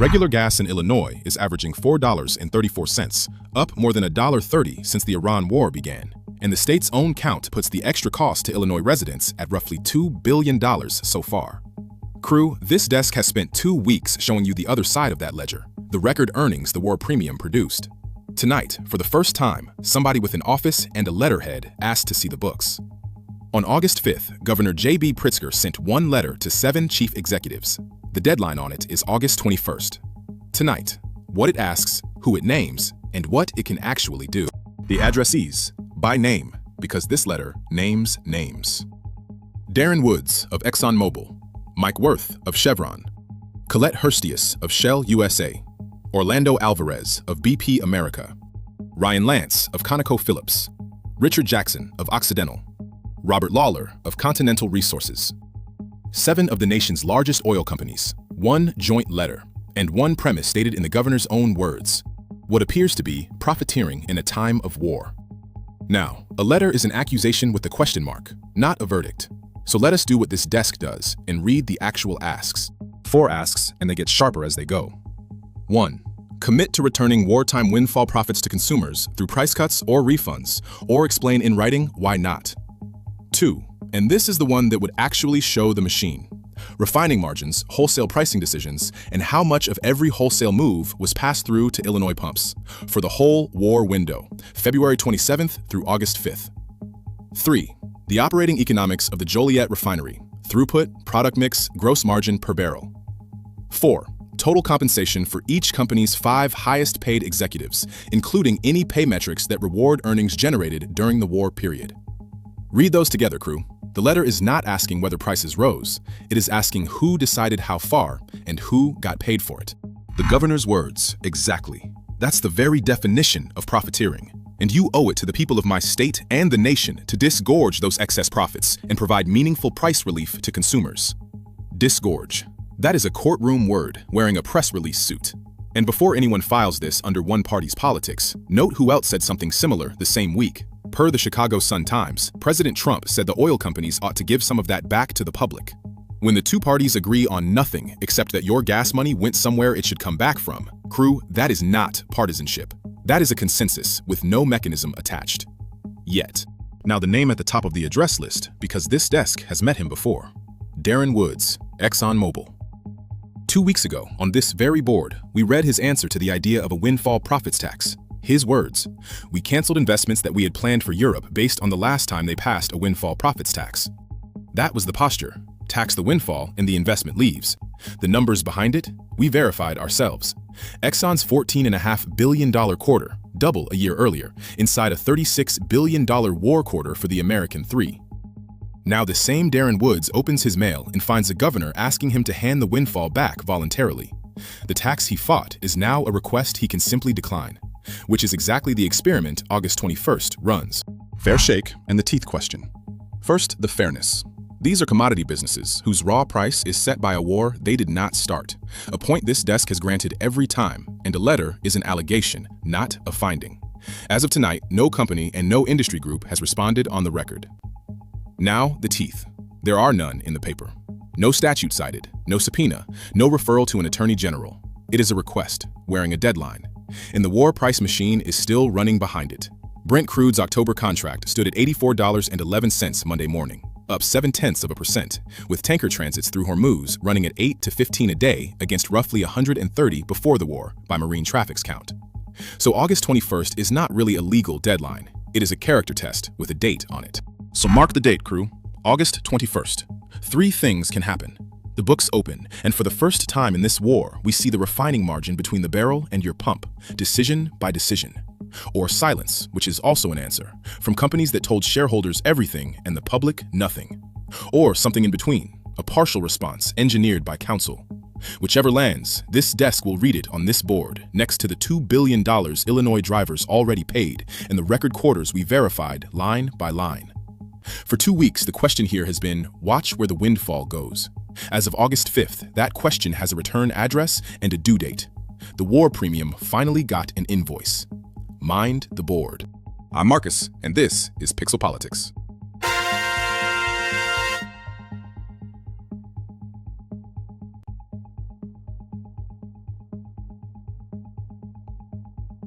Regular gas in Illinois is averaging $4.34, up more than $1.30 since the Iran war began, and the state's own count puts the extra cost to Illinois residents at roughly $2 billion so far. Crew, this desk has spent 2 weeks showing you the other side of that ledger, the record earnings the war premium produced. Tonight, for the first time, somebody with an office and a letterhead asked to see the books. On August 5th, Governor J.B. Pritzker sent one letter to 7 chief executives. The deadline on it is August 21st. Tonight, what it asks, who it names, and what it can actually do. The addressees, by name, because this letter names names. Darren Woods of Exxon Mobil, Mike Worth of Chevron, Colette Hurstius of Shell USA, Orlando Alvarez of BP America, Ryan Lance of ConocoPhillips, Richard Jackson of Occidental, Robert Lawler of Continental Resources. 7 of the nation's largest oil companies, 1 joint letter, and 1 premise stated in the governor's own words, what appears to be profiteering in a time of war. Now, a letter is an accusation with a question mark, not a verdict. So let us do what this desk does and read the actual asks. 4 asks, and they get sharper as they go. 1. Commit to returning wartime windfall profits to consumers through price cuts or refunds, or explain in writing why not. 2. And this is the one that would actually show the machine. Refining margins, wholesale pricing decisions, and how much of every wholesale move was passed through to Illinois pumps for the whole war window, February 27th through August 5th. 3. The operating economics of the Joliet refinery, throughput, product mix, gross margin per barrel. 4. Total compensation for each company's 5 highest paid executives, including any pay metrics that reward earnings generated during the war period. Read those together, crew. The letter is not asking whether prices rose. It is asking who decided how far and who got paid for it. The governor's words, exactly. That's the very definition of profiteering. And you owe it to the people of my state and the nation to disgorge those excess profits and provide meaningful price relief to consumers. Disgorge. That is a courtroom word wearing a press release suit. And before anyone files this under one party's politics, note who else said something similar the same week. Per the Chicago Sun-Times, President Trump said the oil companies ought to give some of that back to the public. When the 2 parties agree on nothing except that your gas money went somewhere it should come back from, crew, that is not partisanship. That is a consensus with no mechanism attached. Yet. Now the name at the top of the address list, because this desk has met him before. Darren Woods, Exxon Mobil. 2 weeks ago, on this very board, we read his answer to the idea of a windfall profits tax. His words, we canceled investments that we had planned for Europe based on the last time they passed a windfall profits tax. That was the posture. Tax the windfall and the investment leaves. The numbers behind it, we verified ourselves. Exxon's $14.5 billion quarter, double a year earlier, inside a $36 billion war quarter for the American 3. Now the same Darren Woods opens his mail and finds a governor asking him to hand the windfall back voluntarily. The tax he fought is now a request he can simply decline, which is exactly the experiment August 21st runs. Fair shake and the teeth question. First, the fairness. These are commodity businesses whose raw price is set by a war they did not start, a point this desk has granted every time, and a letter is an allegation, not a finding. As of tonight, no company and no industry group has responded on the record. Now, the teeth. There are none in the paper. No statute cited, no subpoena, no referral to an attorney general. It is a request, wearing a deadline. And the war price machine is still running behind it. Brent crude's October contract stood at $84.11 Monday morning, up 0.7%, with tanker transits through Hormuz running at 8 to 15 a day against roughly 130 before the war by marine traffic's count. So August 21st is not really a legal deadline. It is a character test with a date on it. So mark the date, crew. August 21st. 3 things can happen. The books open, and for the first time in this war, we see the refining margin between the barrel and your pump, decision by decision. Or silence, which is also an answer, from companies that told shareholders everything and the public nothing. Or something in between, a partial response engineered by counsel. Whichever lands, this desk will read it on this board, next to the $2 billion Illinois drivers already paid and the record quarters we verified line by line. For 2 weeks, the question here has been, watch where the windfall goes. As of August 5th, that question has a return address and a due date. The war premium finally got an invoice. Mind the board. I'm Marcus, and this is Pixel Politics.